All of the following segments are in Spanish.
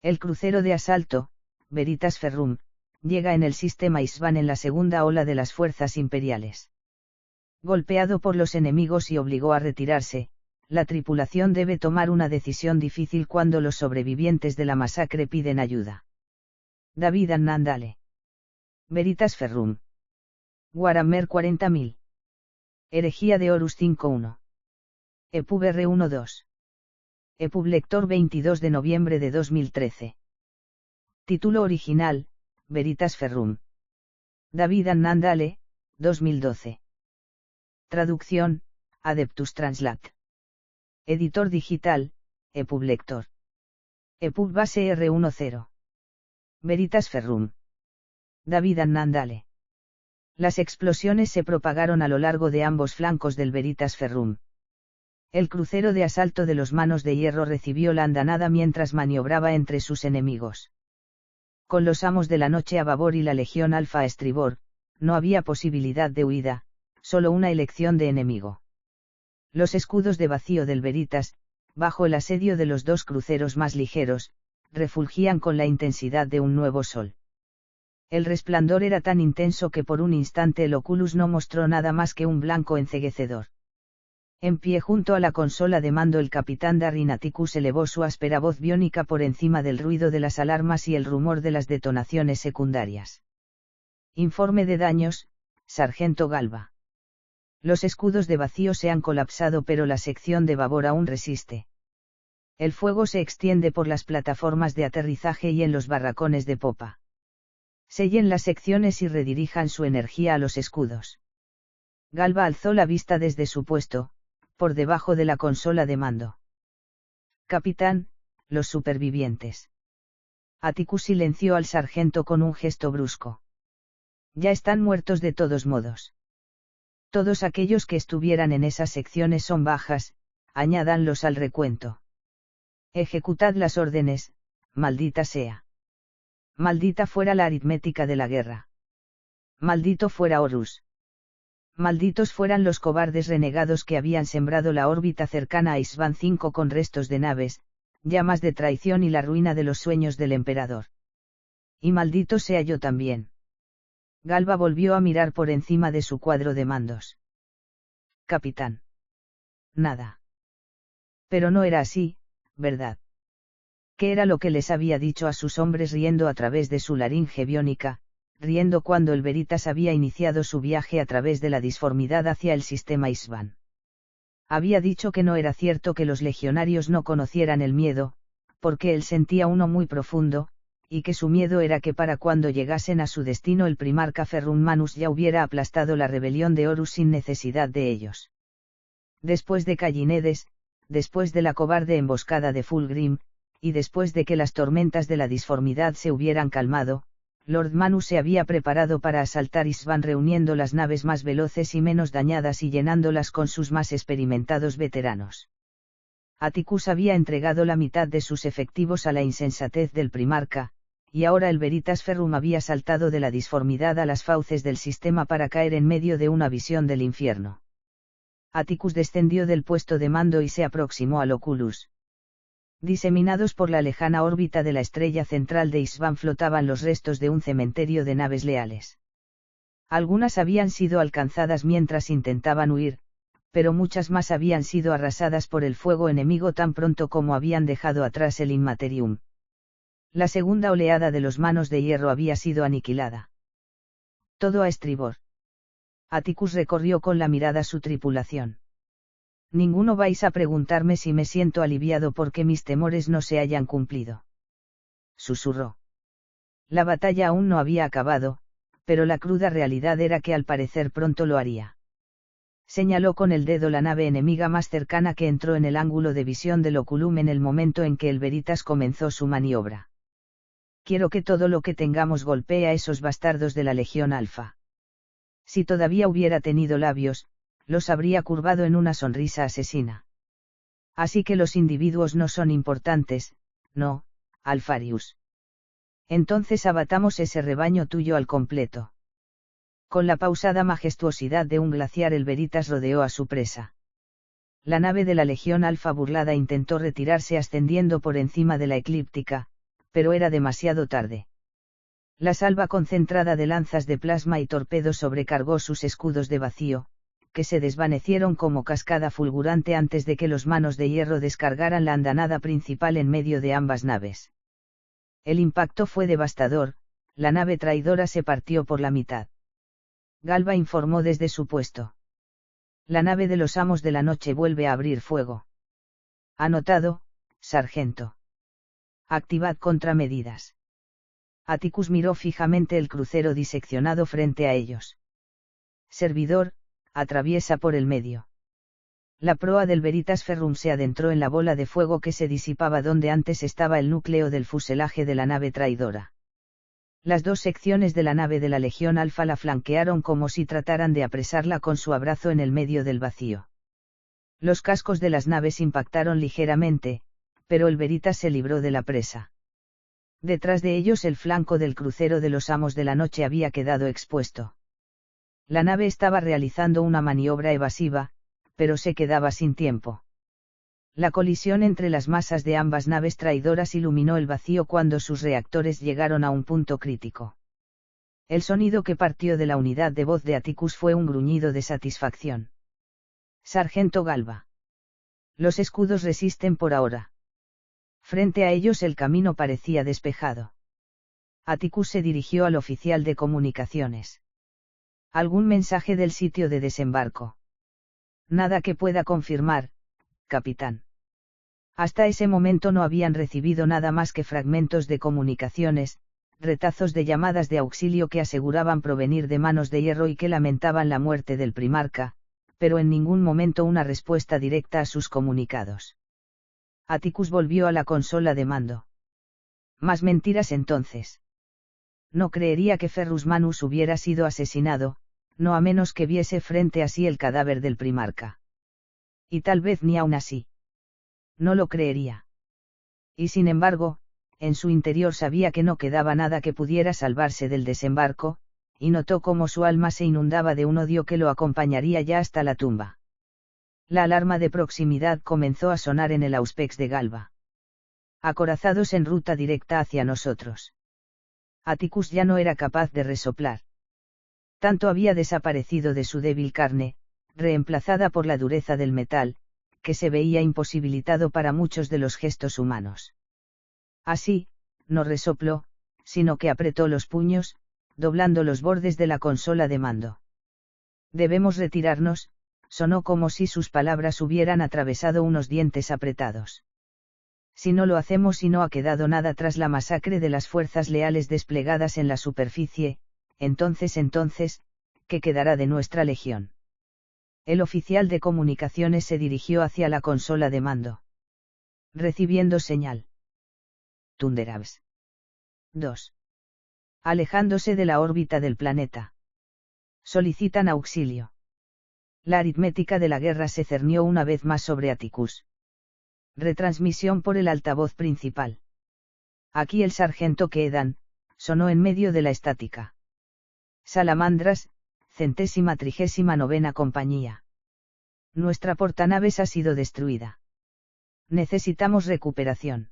El crucero de asalto, Veritas Ferrum, llega en el sistema Isvan en la segunda ola de las fuerzas imperiales. Golpeado por los enemigos y obligó a retirarse, la tripulación debe tomar una decisión difícil cuando los sobrevivientes de la masacre piden ayuda. David Annandale. Veritas Ferrum. Warhammer 40.000. Herejía de Horus 5.1. EPUB R12. EPUB Lector 22 de noviembre de 2013. Título original, Veritas Ferrum. David Annandale, 2012. Traducción, Adeptus Translate. Editor digital, EPUB Lector. EPUB Base R10. Veritas Ferrum. David Annandale. Las explosiones se propagaron a lo largo de ambos flancos del Veritas Ferrum. El crucero de asalto de los Manos de Hierro recibió la andanada mientras maniobraba entre sus enemigos. Con los Amos de la Noche a babor y la Legión Alfa a estribor, no había posibilidad de huida, solo una elección de enemigo. Los escudos de vacío del Veritas, bajo el asedio de los dos cruceros más ligeros, refulgían con la intensidad de un nuevo sol. El resplandor era tan intenso que por un instante el Oculus no mostró nada más que un blanco enceguecedor. En pie junto a la consola de mando el capitán Darrin Atticus elevó su áspera voz biónica por encima del ruido de las alarmas y el rumor de las detonaciones secundarias. Informe de daños, sargento Galba. Los escudos de vacío se han colapsado pero la sección de babor aún resiste. El fuego se extiende por las plataformas de aterrizaje y en los barracones de popa. Sellen las secciones y redirijan su energía a los escudos. Galba alzó la vista desde su puesto, por debajo de la consola de mando. Capitán, los supervivientes. Atticus silenció al sargento con un gesto brusco. Ya están muertos de todos modos. Todos aquellos que estuvieran en esas secciones son bajas, añádanlos al recuento. Ejecutad las órdenes, maldita sea. Maldita fuera la aritmética de la guerra. Maldito fuera Horus. Malditos fueran los cobardes renegados que habían sembrado la órbita cercana a Isvan 5 con restos de naves, llamas de traición y la ruina de los sueños del emperador. Y maldito sea yo también. Galba volvió a mirar por encima de su cuadro de mandos. Capitán. Nada. Pero no era así, ¿verdad? ¿Qué era lo que les había dicho a sus hombres riendo a través de su laringe biónica, riendo cuando el Veritas había iniciado su viaje a través de la disformidad hacia el sistema Isvan? Había dicho que no era cierto que los legionarios no conocieran el miedo, porque él sentía uno muy profundo, y que su miedo era que para cuando llegasen a su destino el primarca Ferrum Manus ya hubiera aplastado la rebelión de Horus sin necesidad de ellos. Después de Callinedes, después de la cobarde emboscada de Fulgrim, y después de que las tormentas de la disformidad se hubieran calmado, Lord Manus se había preparado para asaltar Isvan reuniendo las naves más veloces y menos dañadas y llenándolas con sus más experimentados veteranos. Atticus había entregado la mitad de sus efectivos a la insensatez del primarca, y ahora el Veritas Ferrum había saltado de la disformidad a las fauces del sistema para caer en medio de una visión del infierno. Atticus descendió del puesto de mando y se aproximó al Oculus. Diseminados por la lejana órbita de la estrella central de Isvan flotaban los restos de un cementerio de naves leales. Algunas habían sido alcanzadas mientras intentaban huir, pero muchas más habían sido arrasadas por el fuego enemigo tan pronto como habían dejado atrás el Inmaterium. La segunda oleada de los Manos de Hierro había sido aniquilada. Todo a estribor. Atticus recorrió con la mirada su tripulación. Ninguno vais a preguntarme si me siento aliviado porque mis temores no se hayan cumplido. Susurró. La batalla aún no había acabado, pero la cruda realidad era que al parecer pronto lo haría. Señaló con el dedo la nave enemiga más cercana que entró en el ángulo de visión del Oculum en el momento en que el Veritas comenzó su maniobra. Quiero que todo lo que tengamos golpee a esos bastardos de la Legión Alfa. Si todavía hubiera tenido labios, los habría curvado en una sonrisa asesina. Así que los individuos no son importantes, no, Alfarius. Entonces abatamos ese rebaño tuyo al completo. Con la pausada majestuosidad de un glaciar el Veritas rodeó a su presa. La nave de la Legión Alfa burlada intentó retirarse ascendiendo por encima de la eclíptica, Pero era demasiado tarde. La salva concentrada de lanzas de plasma y torpedos sobrecargó sus escudos de vacío, que se desvanecieron como cascada fulgurante antes de que los manos de hierro descargaran la andanada principal en medio de ambas naves. El impacto fue devastador, la nave traidora se partió por la mitad. Galva informó desde su puesto. La nave de los amos de la noche vuelve a abrir fuego. Anotado, sargento. Activad contramedidas. Atticus miró fijamente el crucero diseccionado frente a ellos. Servidor, atraviesa por el medio. La proa del Veritas Ferrum se adentró en la bola de fuego que se disipaba donde antes estaba el núcleo del fuselaje de la nave traidora. Las dos secciones de la nave de la Legión Alfa la flanquearon como si trataran de apresarla con su abrazo en el medio del vacío. Los cascos de las naves impactaron ligeramente, pero el Veritas se libró de la presa. Detrás de ellos el flanco del crucero de los amos de la noche había quedado expuesto. La nave estaba realizando una maniobra evasiva, pero se quedaba sin tiempo. La colisión entre las masas de ambas naves traidoras iluminó el vacío cuando sus reactores llegaron a un punto crítico. El sonido que partió de la unidad de voz de Atticus fue un gruñido de satisfacción. Sargento Galva. Los escudos resisten por ahora. Frente a ellos el camino parecía despejado. Atticus se dirigió al oficial de comunicaciones. ¿Algún mensaje del sitio de desembarco? Nada que pueda confirmar, capitán. Hasta ese momento no habían recibido nada más que fragmentos de comunicaciones, retazos de llamadas de auxilio que aseguraban provenir de manos de hierro y que lamentaban la muerte del primarca, pero en ningún momento una respuesta directa a sus comunicados. Atticus volvió a la consola de mando. Más mentiras entonces. No creería que Ferrus Manus hubiera sido asesinado, no a menos que viese frente a sí el cadáver del primarca. Y tal vez ni aun así. No lo creería. Y sin embargo, en su interior sabía que no quedaba nada que pudiera salvarse del desembarco, y notó cómo su alma se inundaba de un odio que lo acompañaría ya hasta la tumba. La alarma de proximidad comenzó a sonar en el auspex de Galva. Acorazados en ruta directa hacia nosotros. Atticus ya no era capaz de resoplar. Tanto había desaparecido de su débil carne, reemplazada por la dureza del metal, que se veía imposibilitado para muchos de los gestos humanos. Así, no resopló, sino que apretó los puños, doblando los bordes de la consola de mando. Debemos retirarnos, sonó como si sus palabras hubieran atravesado unos dientes apretados. Si no lo hacemos y no ha quedado nada tras la masacre de las fuerzas leales desplegadas en la superficie, entonces, ¿qué quedará de nuestra legión? El oficial de comunicaciones se dirigió hacia la consola de mando. Recibiendo señal. Thunderabs. 2. Alejándose de la órbita del planeta. Solicitan auxilio. La aritmética de la guerra se cernió una vez más sobre Atticus. Retransmisión por el altavoz principal. Aquí el sargento Quedan, sonó en medio de la estática. Salamandras, 139ª compañía. Nuestra portanaves ha sido destruida. Necesitamos recuperación.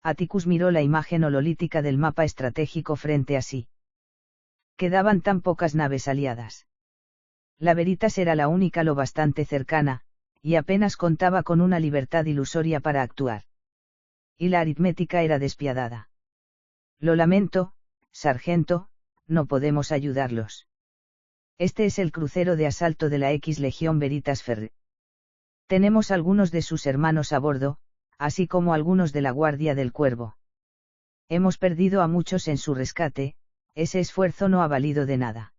Atticus miró la imagen hololítica del mapa estratégico frente a sí. Quedaban tan pocas naves aliadas. La Veritas era la única lo bastante cercana, y apenas contaba con una libertad ilusoria para actuar. Y la aritmética era despiadada. Lo lamento, sargento, no podemos ayudarlos. Este es el crucero de asalto de la X Legión Veritas Ferre. Tenemos algunos de sus hermanos a bordo, así como algunos de la Guardia del Cuervo. Hemos perdido a muchos en su rescate, ese esfuerzo no ha valido de nada.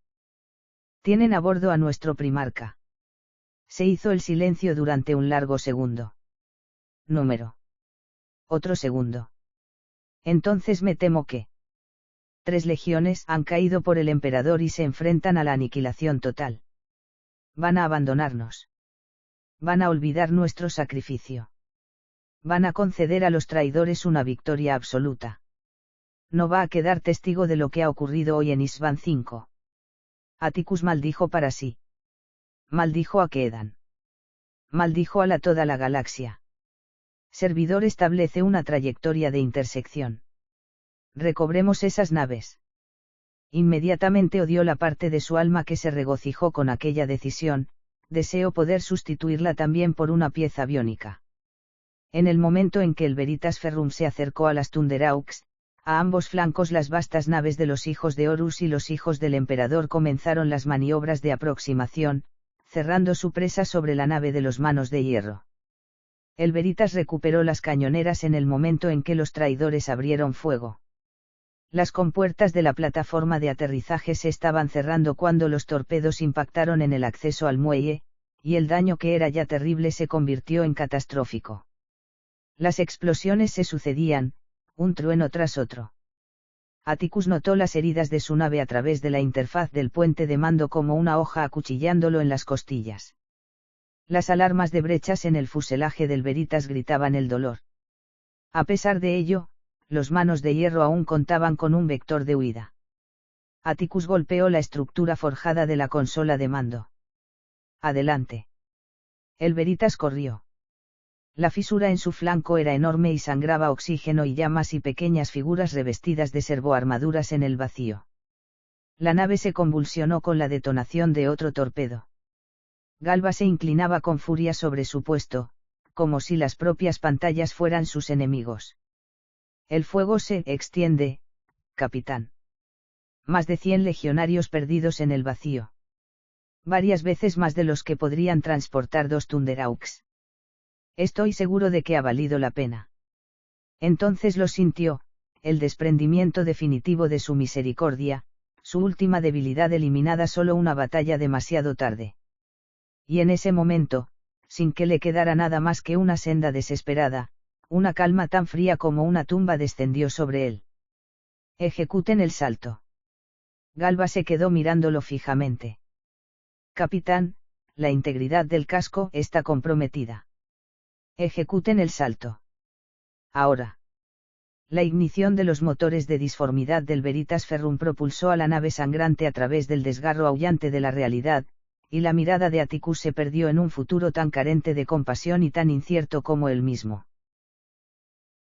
Tienen a bordo a nuestro primarca. Se hizo el silencio durante un largo segundo. Número. Otro segundo. Entonces me temo que 3 legiones han caído por el emperador y se enfrentan a la aniquilación total. Van a abandonarnos. Van a olvidar nuestro sacrificio. Van a conceder a los traidores una victoria absoluta. No va a quedar testigo de lo que ha ocurrido hoy en Isban 5. Atticus maldijo para sí. Maldijo a Quedan. Maldijo a toda la galaxia. Servidor establece una trayectoria de intersección. Recobremos esas naves. Inmediatamente odió la parte de su alma que se regocijó con aquella decisión, deseó poder sustituirla también por una pieza biónica. En el momento en que el Veritas Ferrum se acercó a las Thunderhawks, a ambos flancos las vastas naves de los hijos de Horus y los hijos del emperador comenzaron las maniobras de aproximación, cerrando su presa sobre la nave de los Manos de Hierro. El Veritas recuperó las cañoneras en el momento en que los traidores abrieron fuego. Las compuertas de la plataforma de aterrizaje se estaban cerrando cuando los torpedos impactaron en el acceso al muelle, y el daño que era ya terrible se convirtió en catastrófico. Las explosiones se sucedían, un trueno tras otro. Atticus notó las heridas de su nave a través de la interfaz del puente de mando como una hoja acuchillándolo en las costillas. Las alarmas de brechas en el fuselaje del Veritas gritaban el dolor. A pesar de ello, los Manos de Hierro aún contaban con un vector de huida. Atticus golpeó la estructura forjada de la consola de mando. Adelante. El Veritas corrió. La fisura en su flanco era enorme y sangraba oxígeno y llamas y pequeñas figuras revestidas de servoarmaduras en el vacío. La nave se convulsionó con la detonación de otro torpedo. Galba se inclinaba con furia sobre su puesto, como si las propias pantallas fueran sus enemigos. El fuego se extiende, capitán. Más de 100 legionarios perdidos en el vacío. Varias veces más de los que podrían transportar 2 Thunderhawks. Estoy seguro de que ha valido la pena. Entonces lo sintió, el desprendimiento definitivo de su misericordia, su última debilidad eliminada solo una batalla demasiado tarde. Y en ese momento, sin que le quedara nada más que una senda desesperada, una calma tan fría como una tumba descendió sobre él. Ejecuten el salto. Galba se quedó mirándolo fijamente. Capitán, la integridad del casco está comprometida. Ejecuten el salto. Ahora. La ignición de los motores de disformidad del Veritas Ferrum propulsó a la nave sangrante a través del desgarro aullante de la realidad, y la mirada de Atticus se perdió en un futuro tan carente de compasión y tan incierto como él mismo.